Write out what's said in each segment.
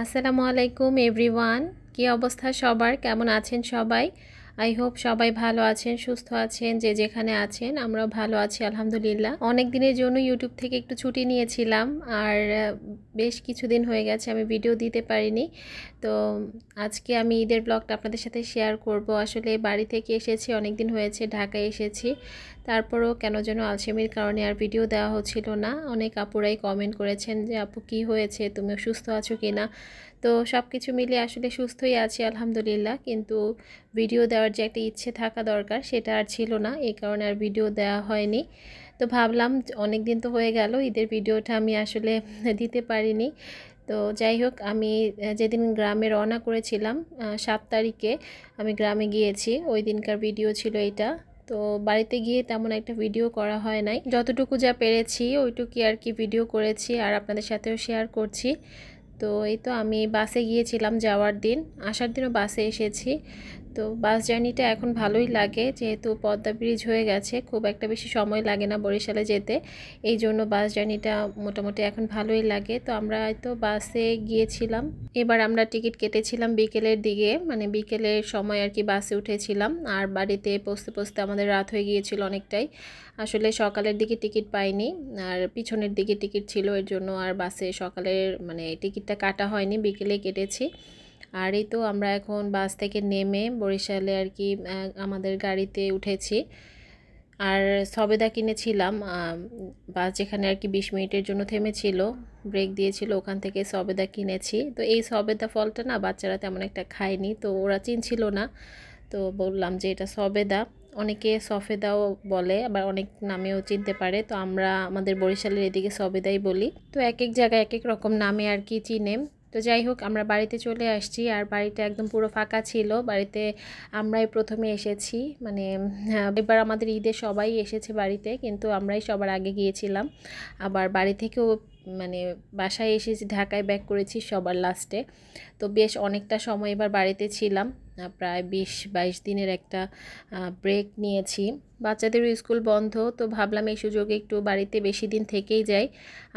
আসসালামু আলাইকুম এভরিওয়ান। কি অবস্থা সবার, কেমন আছেন সবাই? আই হোপ সবাই ভালো আছেন, সুস্থ আছেন, যে যেখানে আছেন। আমরাও ভালো আছি আলহামদুলিল্লাহ। অনেক দিনের জন্য ইউটিউব থেকে একটু ছুটি নিয়েছিলাম, আর বেশ কিছুদিন হয়ে গেছে আমি ভিডিও দিতে পারিনি। তো আজকে আমি ঈদের ব্লগটা আপনাদের সাথে শেয়ার করব। আসলে বাড়ি থেকে এসেছি, অনেক দিন হয়েছে, ঢাকায় এসেছি। তারপরও কেন যেন আলসেমির কারণে আর ভিডিও দেওয়া হচ্ছিল না। অনেক আপুরাই কমেন্ট করেছেন যে আপু কি হয়েছে, তুমি সুস্থ আছো কি না। তো সব কিছু মিলিয়ে আসলে সুস্থই আছি আলহামদুলিল্লাহ, কিন্তু ভিডিও দেওয়ার যে একটা ইচ্ছে থাকা দরকার সেটা আর ছিল না, এই কারণে আর ভিডিও দেওয়া হয়নি। তো ভাবলাম অনেক দিন তো হয়ে গেল, ঈদের ভিডিওটা আমি আসলে দিতে পারিনি। তো যাই হোক, আমি যেদিন গ্রামে রওনা করেছিলাম 7 তারিখে আমি গ্রামে গিয়েছি, ওই দিনকার ভিডিও ছিল এটা। তো বাড়িতে গিয়ে তেমন একটা ভিডিও করা হয় নাই, যতটুকু যা পেরেছি ওইটুকুই আর কি ভিডিও করেছি, আর আপনাদের সাথেও শেয়ার করছি। তো এই তো আমি বাসে গিয়েছিলাম যাওয়ার দিন, আসার দিনও বাসে এসেছি। তো বাস জার্নিটা এখন ভালোই লাগে, যেহেতু পদ্মা ব্রিজ হয়ে গেছে, খুব একটা বেশি সময় লাগে না বরিশালে যেতে। এই জন্য বাস জার্নিটা মোটামুটি এখন ভালোই লাগে। তো আমরা তো বাসে গিয়েছিলাম। এবার আমরা টিকিট কেটেছিলাম বিকেলের দিকে, মানে বিকেলের সময় আর কি বাসে উঠেছিলাম, আর বাড়িতে পৌঁছতে পৌঁছতে আমাদের রাত হয়ে গিয়েছিল অনেকটাই। আসলে সকালের দিকে টিকিট পাইনি, আর পিছনের দিকে টিকিট ছিল, এর জন্য আর বাসে সকালের মানে টিকিটটা কাটা হয়নি, বিকেলে কেটেছি। আর এই তো আমরা এখন বাস থেকে নেমে বরিশালে আর কি আমাদের গাড়িতে উঠেছি। আর সবেদা কিনেছিলাম, বাস যেখানে আর কি 20 মিনিটের জন্য থেমেছিল, ব্রেক দিয়েছিল, ওখান থেকে সবেদা কিনেছি। তো এই সবেদা ফলটা না বাচ্চারা তেমন একটা খায়নি, তো ওরা চিনছিল না। তো বললাম যে এটা সবেদা, অনেকে সফেদাও বলে, আবার অনেক নামেও চিনতে পারে। তো আমরা আমাদের বরিশালের এদিকে সবেদাই বলি। তো এক এক জায়গায় এক এক রকম নামে আর কি চিনে। তো যাই হোক, আমরা বাড়িতে চলে আসছি, আর বাড়িটা একদম পুরো ফাঁকা ছিল। বাড়িতে আমরাই প্রথমে এসেছি, মানে এবার আমাদের ঈদে সবাই এসেছে বাড়িতে, কিন্তু আমরাই সবার আগে গিয়েছিলাম। আবার বাড়ি থেকেও মানে বাসায় এসেছি, ঢাকায় ব্যাক করেছি সবার লাস্টে। তো বেশ অনেকটা সময় এবার বাড়িতে ছিলাম, প্রায় 20-22 দিনের একটা ব্রেক নিয়েছি। বাচ্চাদেরও স্কুল বন্ধ, তো ভাবলাম এই সুযোগে একটু বাড়িতে বেশি দিন থেকেই যাই।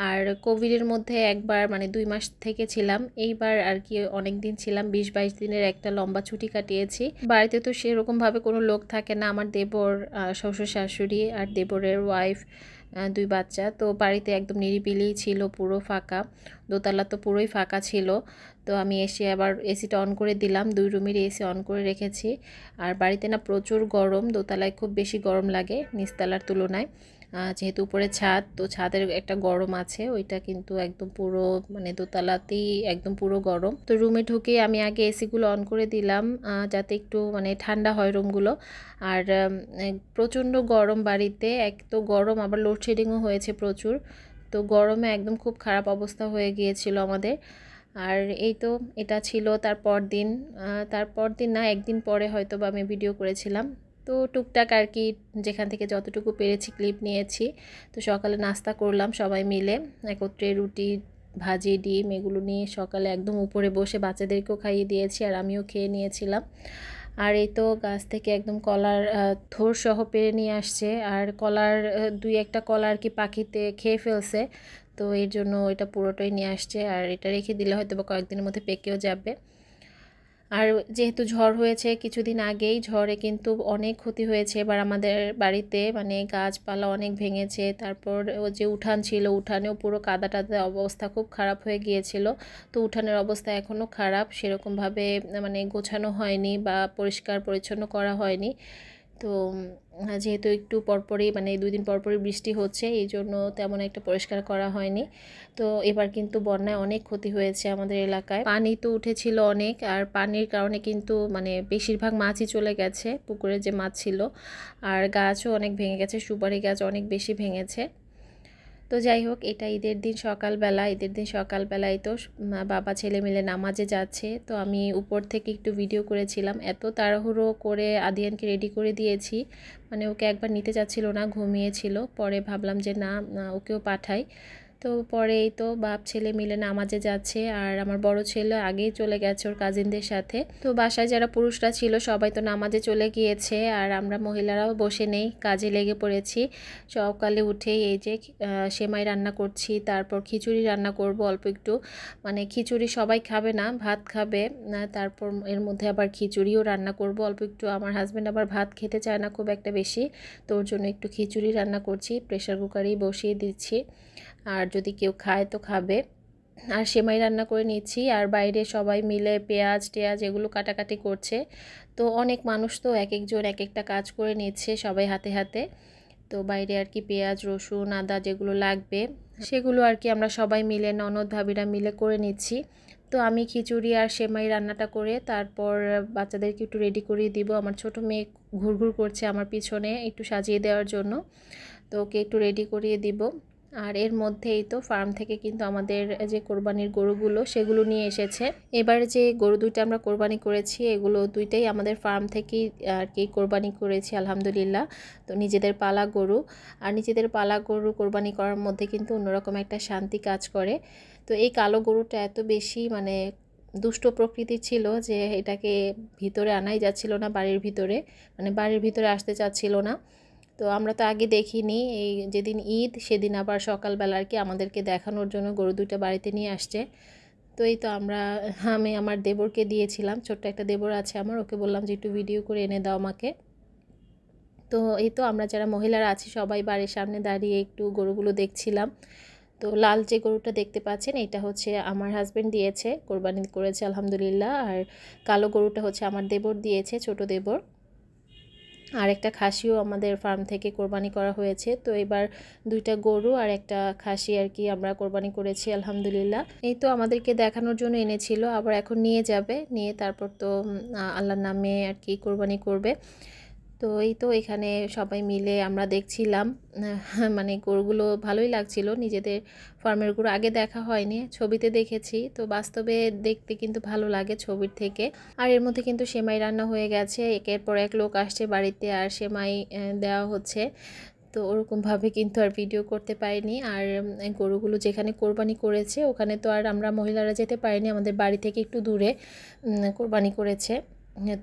আর কোভিডের মধ্যে একবার মানে 2 মাস থেকে ছিলাম, এইবার আর কি অনেক দিন ছিলাম, 20-22 দিনের একটা লম্বা ছুটি কাটিয়েছি। বাড়িতে তো সেরকমভাবে কোনো লোক থাকে না, আমার দেবর, শ্বশুর শাশুড়ি আর দেবরের ওয়াইফ, 2 বাচ্চা। তো বাড়িতে একদম নিরিবিলি ছিল, পুরো ফাঁকা, দোতলা তো পুরোই ফাঁকা ছিল। তো আমি এসে আবার এসিটা অন করে দিলাম, 2 রুমের এসি অন করে রেখেছি। আর বাড়িতে না প্রচুর গরম, দোতলায় খুব বেশি গরম লাগে নিচতলার তুলনায়। যেহেতু উপরে ছাদ, তো ছাদের একটা গরম আছে, ওইটা কিন্তু একদম পুরো মানে দোতলাতেই একদম পুরো গরম। তো রুমে ঢুকে আমি আগে এসিগুলো অন করে দিলাম, যাতে একটু মানে ঠান্ডা হয় রুমগুলো। আর প্রচণ্ড গরম বাড়িতে, এক তো গরম, আবার লোডশেডিংও হয়েছে প্রচুর। তো গরমে একদম খুব খারাপ অবস্থা হয়ে গিয়েছিল আমাদের। আর এই তো এটা ছিল তারপর দিন, তারপর দিন না একদিন পরে হয়তো বা আমি ভিডিও করেছিলাম। তো টুকটাক আর কি যেখান থেকে যতটুকু পেরেছি ক্লিপ নিয়েছি। তো সকালে নাস্তা করলাম সবাই মিলে একত্রে, রুটি ভাজি ডিম এগুলো নিয়ে সকালে একদম উপরে বসে বাচ্চাদেরকেও খাইয়ে দিয়েছি, আর আমিও খেয়ে নিয়েছিলাম। আর এই তো গাছ থেকে একদম কলার থোড় সহ পেড়ে নিয়ে আসছে, আর কলার 2-1টা কলা আর কি পাখিতে খেয়ে ফেলছে। তো এর জন্য এটা পুরোটাই নিয়ে আসছে, আর এটা রেখে দিলে হয়তো বা কয়েকদিনের মধ্যে পেকেও যাবে। আর যেহেতু ঝড় হয়েছে কিছুদিন আগেই, ঝড়ে কিন্তু অনেক ক্ষতি হয়েছে এবার আমাদের বাড়িতে, মানে গাছপালা অনেক ভেঙেছে। তারপর ও যে উঠান ছিল, উঠানেও পুরো কাদা টাদা, অবস্থা খুব খারাপ হয়ে গিয়েছিল। তো উঠানের অবস্থা এখনও খারাপ, সেরকমভাবে মানে গোছানো হয়নি বা পরিষ্কার পরিচ্ছন্ন করা হয়নি। তো যেহেতু একটু পরপরই মানে 2 দিন পরপরই বৃষ্টি হচ্ছে, এই জন্য তেমন একটা পরিষ্কার করা হয়নি। তো এবার কিন্তু বন্যায় অনেক ক্ষতি হয়েছে আমাদের এলাকায়, পানি তো উঠেছিল অনেক, আর পানির কারণে কিন্তু মানে বেশিরভাগ মাছই চলে গেছে, পুকুরে যে মাছ ছিল। আর গাছও অনেক ভেঙে গেছে, সুপারি গাছ অনেক বেশি ভেঙেছে। তো যাই হোক, এটা ঈদের দিন সকালবেলায় তো বাবা ছেলে মিলে নামাজে যাচ্ছে। তো আমি উপর থেকে একটু ভিডিও করেছিলাম, এত তাড়াহুড়ো করে আদিয়ানকে রেডি করে দিয়েছি, মানে ওকে একবার নিতে যাচ্ছিল না, ঘুমিয়েছিল। পরে ভাবলাম যে না, ওকেও পাঠাই। তো তো পরে এই তো বাপ ছেলে মিলে নামাজে যাচ্ছে, আর আমার বড় ছেলে আগেই চলে গেছে ওর কাজিনদের সাথে। তো বাসায় যারা পুরুষরা ছিল সবাই তো নামাজে চলে গিয়েছে, আর আমরা মহিলারাও বসে নেই, কাজে লেগে পড়েছি। সকালে উঠেই এই যে সেমাই রান্না করছি, তারপর খিচুড়ি রান্না করব অল্প একটু, মানে খিচুড়ি সবাই খাবে না, ভাত খাবে, তারপর এর মধ্যে আবার খিচুড়িও রান্না করব অল্প একটু। আমার হাজব্যান্ড আবার ভাত খেতে চায় না খুব একটা বেশি, তো ওর জন্য একটু খিচুড়ি রান্না করছি, প্রেশার কুকারেই বসিয়ে দিচ্ছি, আর যদি কেউ খায় তো খাবে। আর সেমাই রান্না করে নিচ্ছি, আর বাইরে সবাই মিলে পেঁয়াজ টেয়াজ এগুলো কাটাকাটি করছে। তো অনেক মানুষ তো এক একজন এক একটা কাজ করে নিচ্ছে সবাই হাতে হাতে। তো বাইরে আর কি পেঁয়াজ রসুন আদা যেগুলো লাগবে সেগুলো আর কি আমরা সবাই মিলে ননদ ভাবিরা মিলে করে নিচ্ছি। তো আমি খিচুড়ি আর সেমাই রান্নাটা করে তারপর বাচ্চাদেরকে একটু রেডি করিয়ে দিব। আমার ছোট মেয়ে ঘুরঘুর করছে আমার পিছনে একটু সাজিয়ে দেওয়ার জন্য, তো ওকে একটু রেডি করিয়ে দিব। আর এর মধ্যেই তো ফার্ম থেকে কিন্তু আমাদের যে কোরবানির গরুগুলো সেগুলো নিয়ে এসেছে। এবার যে গরু দুইটা আমরা কোরবানি করেছি এগুলো দুইটাই আমাদের ফার্ম থেকেই আর কি কোরবানি করেছি আলহামদুলিল্লাহ। তো নিজেদের পালা গরু, আর নিজেদের পালা গরু কোরবানি করার মধ্যে কিন্তু অন্যরকম একটা শান্তি কাজ করে। তো এই কালো গরুটা এত বেশি মানে দুষ্ট প্রকৃতির ছিল যে এটাকে ভিতরে আনাই যাচ্ছিল না, বাড়ির ভিতরে মানে বাড়ির ভিতরে আসতে চাচ্ছিল না। তো আমরা তো আগে দেখিনি, এই যেদিন ঈদ সেদিন আবার সকালবেলা আর কি আমাদেরকে দেখানোর জন্য গরু দুইটা বাড়িতে নিয়ে আসছে। তো এই তো আমি আমার দেবরকে দিয়েছিলাম, ছোট্ট একটা দেবর আছে আমার, ওকে বললাম যে একটু ভিডিও করে এনে দাও আমাকে। তো এই তো আমরা যারা মহিলারা আছি সবাই বাড়ির সামনে দাঁড়িয়ে একটু গরুগুলো দেখছিলাম। তো লাল যে গরুটা দেখতে পাচ্ছেন এটা হচ্ছে আমার হাজব্যান্ড দিয়েছে, কোরবানি করেছে আলহামদুলিল্লাহ। আর কালো গরুটা হচ্ছে আমার দেবর দিয়েছে, ছোট দেবর। আর একটা খাসিও আমাদের ফার্ম থেকে কোরবানি করা হয়েছে। তো এবার দুইটা গরু আর একটা খাসি আর কি আমরা কোরবানি করেছি আলহামদুলিল্লাহ। এই তো আমাদেরকে দেখানোর জন্য এনেছিল, আবার এখন নিয়ে যাবে, নিয়ে তারপর তো আল্লাহর নামে আর কি কোরবানি করবে। তো এই তো এখানে সবাই মিলে আমরা দেখছিলাম, মানে গরুগুলো ভালোই লাগছিল, নিজেদের ফার্মের গরু আগে দেখা হয়নি, ছবিতে দেখেছি, তো বাস্তবে দেখতে কিন্তু ভালো লাগে ছবির থেকে। আর এর মধ্যে কিন্তু সেমাই রান্না হয়ে গেছে, একের পর এক লোক আসছে বাড়িতে আর সেমাই দেওয়া হচ্ছে। তো ওরকমভাবে কিন্তু আর ভিডিও করতে পারিনি। আর গরুগুলো যেখানে কোরবানি করেছে ওখানে তো আর আমরা মহিলারা যেতে পারিনি, আমাদের বাড়ি থেকে একটু দূরে কোরবানি করেছে।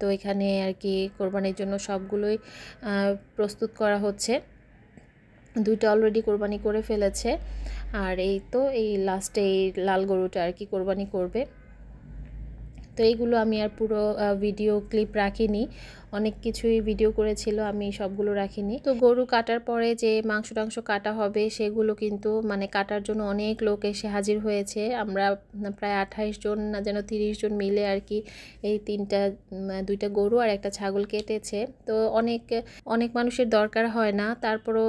তো এখানে আর কি কোরবানির জন্য সবগুলোই প্রস্তুত করা হচ্ছে, দুইটা অলরেডি কোরবানি করে ফেলেছে। আর এই তো এই লাস্টে এই লাল গরুটা আর কি কোরবানি করবে। তো এইগুলো আমি আর পুরো ভিডিও ক্লিপ রাখিনি, অনেক কিছুই ভিডিও করেছিল, আমি সবগুলো রাখিনি। তো গরু কাটার পরে যে মাংস টাংস কাটা হবে সেগুলো কিন্তু মানে কাটার জন্য অনেক লোক এসে হাজির হয়েছে। আমরা প্রায় 28 জন না যেন 30 জন মিলে আর কি এই দুইটা গরু আর একটা ছাগল কেটেছে। তো অনেক অনেক মানুষের দরকার হয় না, তারপরও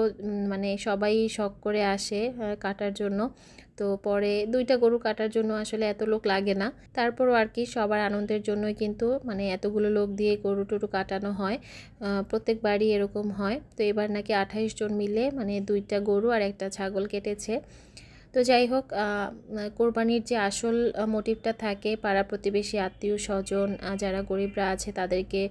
মানে সবাই শখ করে আসে কাটার জন্য। তো পরে দুইটা গরু কাটার জন্য আসলে এত লোক লাগে না, তারপরও আর কি সবার আনন্দের জন্যই কিন্তু মানে এতগুলো লোক দিয়ে গরু টরু কাটানো হয়, প্রত্যেকবারই এরকম হয়। তো এবার নাকি 28 জন মিলে মানে দুইটা গরু আর একটা ছাগল কেটেছে। তো যাই হোক, কোরবানির যে আসল মোটিভটা থাকে পাড়া প্রতিবেশী আত্মীয় স্বজন যারা গরিবরা আছে তাদেরকে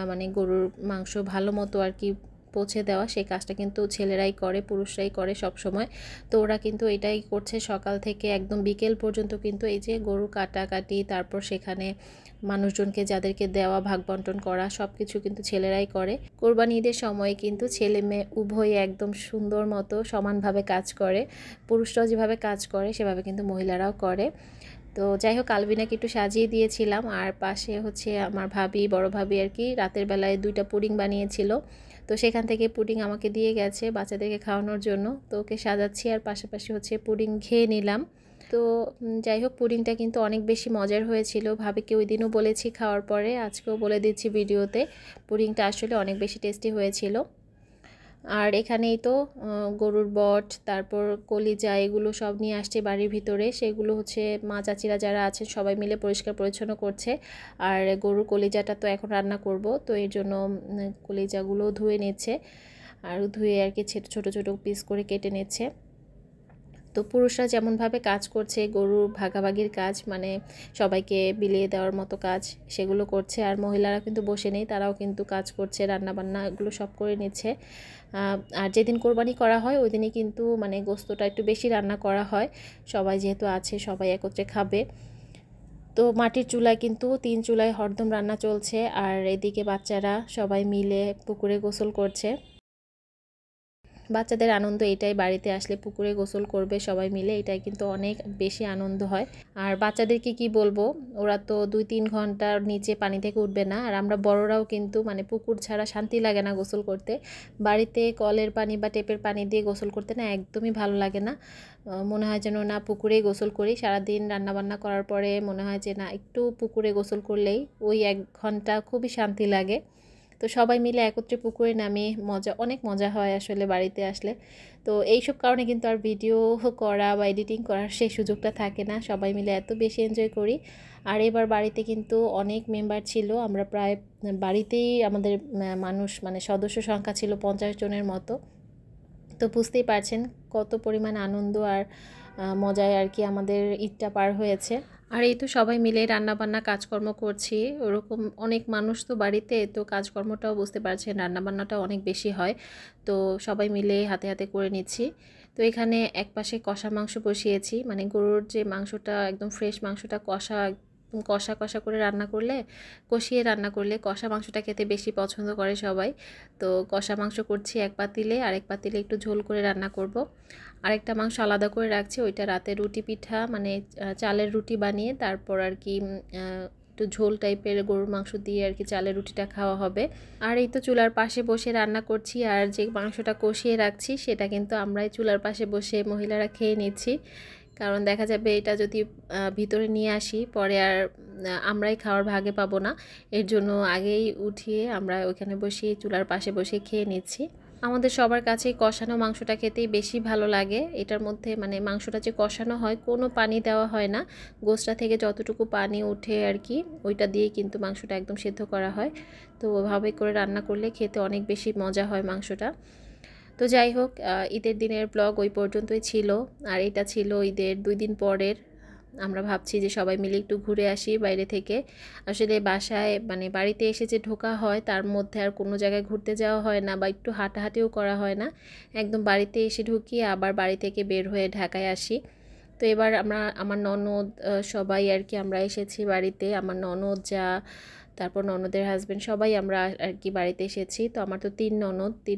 মানে গরুর মাংস ভালো মতো আর কি পৌঁছে দেওয়া, সেই কাজটা কিন্তু ছেলেরাই করে, পুরুষরাই করে সব সময়। তো ওরা কিন্তু এটাই করছে সকাল থেকে একদম বিকেল পর্যন্ত, কিন্তু এই যে গরু কাটাকাটি তারপর সেখানে মানুষজনকে যাদেরকে দেওয়া ভাগ বন্টন করা সব কিছু কিন্তু ছেলেরাই করে। কোরবানি ঈদের সময় কিন্তু ছেলে মেয়ে উভয়ই একদম সুন্দর মতো সমানভাবে কাজ করে, পুরুষরাও যেভাবে কাজ করে সেভাবে কিন্তু মহিলারাও করে। তো যাই হোক, আলবিনাকে একটু সাজিয়ে দিয়েছিলাম, আর পাশে হচ্ছে আমার বড় ভাবি আর কি রাতের বেলায় দুইটা পুডিং বানিয়েছিল, তো সেখান থেকে পুডিং আমাকে দিয়ে গেছে বাচ্চাদেরকে খাওয়ানোর জন্য। তো ওকে সাজাচ্ছি আর পাশাপাশি হচ্ছে পুডিং খেয়ে নিলাম। তো যাই হোক, পুডিংটা কিন্তু অনেক বেশি মজার হয়েছিল, ভাবিকে ওই দিনও বলেছি খাওয়ার পরে, আজকেও বলে দিচ্ছি ভিডিওতে, পুডিংটা আসলে অনেক বেশি টেস্টি হয়েছিল। আর এখানেই তো গরুর বট তারপর কলিজা এগুলো সব নিয়ে আসছে বাড়ির ভিতরে, সেগুলো হচ্ছে মা চাচিরা যারা আছেন সবাই মিলে পরিষ্কার পরিচ্ছন্ন করছে। আর গরুর কলিজাটা তো এখন রান্না করব, তো এর জন্য কলিজাগুলো ধুয়ে নিচ্ছে, আর ধুয়ে আর কি ছোটো ছোটো পিস করে কেটে নিচ্ছে। তো পুরুষরা যেমনভাবে কাজ করছে গরুর ভাগাভাগির কাজ, মানে সবাইকে বিলিয়ে দেওয়ার মতো কাজ, সেগুলো করছে। আর মহিলারা কিন্তু বসে নেই, তারাও কিন্তু কাজ করছে, রান্নাবান্না এগুলো সব করে নিচ্ছে। আর যেদিন কোরবানি করা হয় ওই দিনই কিন্তু মানে গোস্তটা একটু বেশি রান্না করা হয়, সবাই যেহেতু আছে সবাই একত্রে খাবে। তো মাটির চুলায় কিন্তু 3 চুলায় হরদম রান্না চলছে, আর এদিকে বাচ্চারা সবাই মিলে পুকুরে গোসল করছে। বাচ্চাদের আনন্দ এটাই, বাড়িতে আসলে পুকুরে গোসল করবে সবাই মিলে, এটাই কিন্তু অনেক বেশি আনন্দ হয়। আর বাচ্চাদেরকে কি বলবো, ওরা তো 2-3 ঘন্টার নিচে পানি থেকে উঠবে না। আর আমরা বড়রাও কিন্তু মানে পুকুর ছাড়া শান্তি লাগে না গোসল করতে। বাড়িতে কলের পানি বা টেপের পানি দিয়ে গোসল করতে না একদমই ভালো লাগে না, মনে হয় যেন না পুকুরেই গোসল করি। সারাদিন রান্নাবান্না করার পরে মনে হয় যে না একটু পুকুরে গোসল করলেই ওই 1 ঘন্টা খুবই শান্তি লাগে। তো সবাই মিলে একত্রে পুকুরে নামে অনেক মজা হয় আসলে বাড়িতে আসলে। তো এইসব কারণে কিন্তু আর ভিডিও করা বা এডিটিং করার সেই সুযোগটা থাকে না, সবাই মিলে এত বেশি এনজয় করি। আর এবার বাড়িতে কিন্তু অনেক মেম্বার ছিল, আমরা প্রায় বাড়িতেই আমাদের মানুষ মানে সদস্য সংখ্যা ছিল 50 জনের মতো। তো বুঝতেই পারছেন কত পরিমাণ আনন্দ আর মজায় আর কি আমাদের ঈদটা পার হয়েছে। আর এই তো সবাই মিলে রান্নাবান্না কাজকর্ম করছি, ওরকম অনেক মানুষ তো বাড়িতে, তো কাজকর্মটাও বুঝতে পারছেন রান্নাবান্নাটাও অনেক বেশি হয়। তো সবাই মিলে হাতে হাতে করে নিচ্ছি। তো এখানে একপাশে কষা মাংস বসিয়েছি, মানে গরুর যে মাংসটা একদম ফ্রেশ মাংসটা কষা কষা কষা করে রান্না করলে, কষিয়ে রান্না করলে কষা মাংসটা খেতে বেশি পছন্দ করে সবাই। তো কষা মাংস করছি এক পাতিলে, আরেক পাতিলে একটু ঝোল করে রান্না করব। আরেকটা মাংস আলাদা করে রাখছি, ওইটা রাতে রুটি পিঠা মানে চালের রুটি বানিয়ে তারপর আর কি একটু ঝোল টাইপের গরুর মাংস দিয়ে আর কি চালের রুটিটা খাওয়া হবে। আর এই তো চুলার পাশে বসে রান্না করছি, আর যে মাংসটা কষিয়ে রাখছি সেটা কিন্তু আমরাই চুলার পাশে বসে মহিলারা খেয়ে নিচ্ছি। কারণ দেখা যাবে এটা যদি ভিতরে নিয়ে আসি পরে আর আমরাই খাওয়ার ভাগে পাবো না, এর জন্য আগেই উঠিয়ে আমরা ওইখানে বসে চুলার পাশে বসে খেয়ে নিচ্ছি। আমাদের সবার কাছে কষানো মাংসটা খেতেই বেশি ভালো লাগে। এটার মধ্যে মানে মাংসটা যে কষানো হয় কোনো পানি দেওয়া হয় না, গোশটা থেকে যতটুকু পানি ওঠে আর কি ওইটা দিয়ে কিন্তু মাংসটা একদম সিদ্ধ করা হয়। তো ওভাবে করে রান্না করলে খেতে অনেক বেশি মজা হয় মাংসটা। তো যাই হোক, ঈদের দিনের ব্লগ ওই পর্যন্তই ছিল। আর এটা ছিল ঈদের 2 দিন পরের। আমরা ভাবছি যে সবাই মিলে একটু ঘুরে আসি বাইরে থেকে। আসলে বাসায় মানে বাড়িতে এসে যে ঢোকা হয় তার মধ্যে আর কোনো জায়গায় ঘুরতে যাওয়া হয় না বা একটু হাঁটাহাঁটিও করা হয় না, একদম বাড়িতে এসে ঢুকি আবার বাড়ি থেকে বের হয়ে ঢাকায় আসি। তো এবার আমার ননদ সবাই আর কি আমরা এসেছি বাড়িতে, আমার ননদ যা তারপর ননদের হাজব্যান্ড সবাই আমরা আর কি বাড়িতে এসেছি। তো আমার তো 3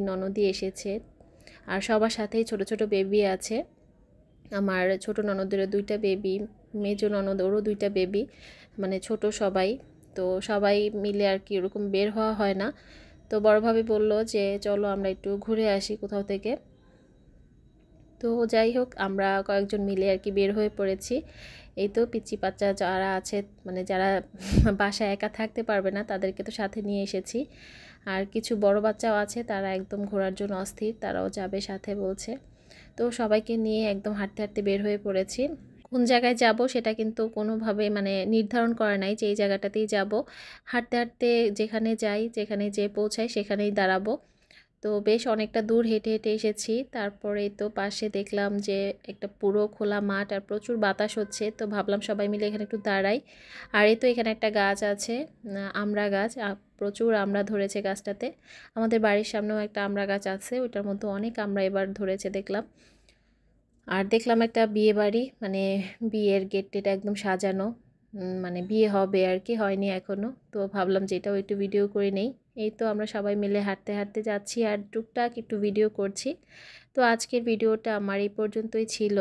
ননদই এসেছে, আর সবার সাথেই ছোট ছোট বেবি আছে। আমার ছোট ননদেরও 2টা বেবি, মেজো ননদ ওরও 2টা বেবি, মানে ছোট সবাই। তো সবাই মিলে আর কি ওরকম বের হওয়া হয় না। তো বড়ভাবে বলল যে চলো আমরা একটু ঘুরে আসি কোথাও থেকে। তো যাই হোক আমরা কয়েকজন মিলে আর কি বের হয়ে পড়েছি। এই তো পিচ্চি বাচ্চা যারা আছে মানে যারা বাসায় একা থাকতে পারবে না তাদেরকে তো সাথে নিয়ে এসেছি। আর কিছু বড় বাচ্চাও আছে, তারা একদম ঘোরার জন্য অস্থির, তারাও যাবে সাথে বলছে। তো সবাইকে নিয়ে একদম হাঁটতে হাঁটতে বের হয়ে পড়েছি। কোন জায়গায় যাব সেটা কিন্তু কোনোভাবে মানে নির্ধারণ করা নাই যে এই জায়গাটাতেই যাব। হাঁটতে হাঁটতে যেখানে যাই, যেখানে যেয়ে পৌঁছাই সেখানেই দাঁড়াবো। তো বেশ অনেকটা দূর হেঁটে হেঁটে এসেছি, তারপরে তো পাশে দেখলাম যে একটা পুরো খোলা মাঠ আর প্রচুর বাতাস হচ্ছে, তো ভাবলাম সবাই মিলে এখানে একটু দাঁড়াই। আর এই তো এখানে একটা গাছ আছে, আমড়া গাছ, প্রচুর আমড়া ধরেছে গাছটাতে। আমাদের বাড়ির সামনেও একটা আমড়া গাছ আছে, ওইটার মধ্যে অনেক আমড়া এবার ধরেছে দেখলাম। আর দেখলাম একটা বিয়ে বাড়ি, মানে বিয়ের গেট টেট একদম সাজানো, মানে বিয়ে হবে আর কি, হয়নি এখনও। তো ভাবলাম যে এটাও একটু ভিডিও করে নেই। এই তো আমরা সবাই মিলে হাঁটতে হাঁটতে যাচ্ছি আর টুকটাক একটু ভিডিও করছি। তো আজকের ভিডিওটা আমার এই পর্যন্তই ছিল।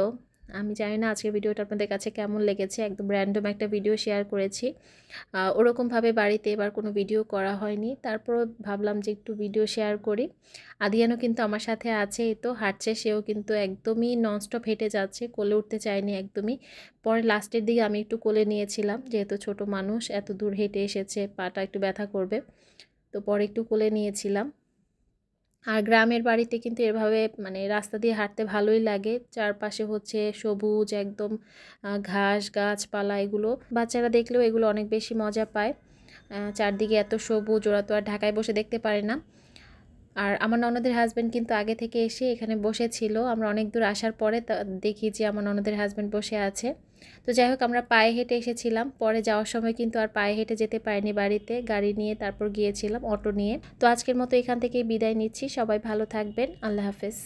আমি জানি না আজকের ভিডিওটা আপনাদের কাছে কেমন লেগেছে, একদম র্যান্ডম একটা ভিডিও শেয়ার করেছি। ওরকমভাবে বাড়িতে এবার কোনো ভিডিও করা হয়নি, তারপরও ভাবলাম যে একটু ভিডিও শেয়ার করি। আদিয়ানও কিন্তু আমার সাথে আছে, এই তো হাঁটছে, সেও কিন্তু একদমই ননস্টপ হেঁটে যাচ্ছে, কোলে উঠতে চায়নি একদমই। পরে লাস্টের দিকে আমি একটু কোলে নিয়েছিলাম, যেহেতু ছোট মানুষ এত দূর হেঁটে এসেছে পাটা একটু ব্যথা করবে, তো পরে একটু কোলে নিয়েছিলাম। আর গ্রামের বাড়িতে কিন্তু এভাবে মানে রাস্তা দিয়ে হাঁটতে ভালোই লাগে, চারপাশে হচ্ছে সবুজ একদম ঘাস গাছপালা, এগুলো বাচ্চারা দেখলেও এগুলো অনেক বেশি মজা পায়। চারদিকে এত সবুজ, ওরা তো আর ঢাকায় বসে দেখতে পারে না। আর আমার ননদের হাজব্যান্ড কিন্তু আগে থেকে এসে এখানে বসেছিল। আমরা অনেক দূর আসার পরে দেখি যে আমার ননদের হাজব্যান্ড বসে আছে। তো যাই হোক, আমরা পায়ে হেঁটে এসেছিলাম। পরে যাওয়ার সময় কিন্তু আর পায়ে হেঁটে যেতে পারিনি বাড়িতে, গাড়ি নিয়ে তারপর গিয়েছিলাম, অটো নিয়ে। তো আজকের মতো এখান থেকেই বিদায় নিচ্ছি। সবাই ভালো থাকবেন। আল্লাহ হাফেজ।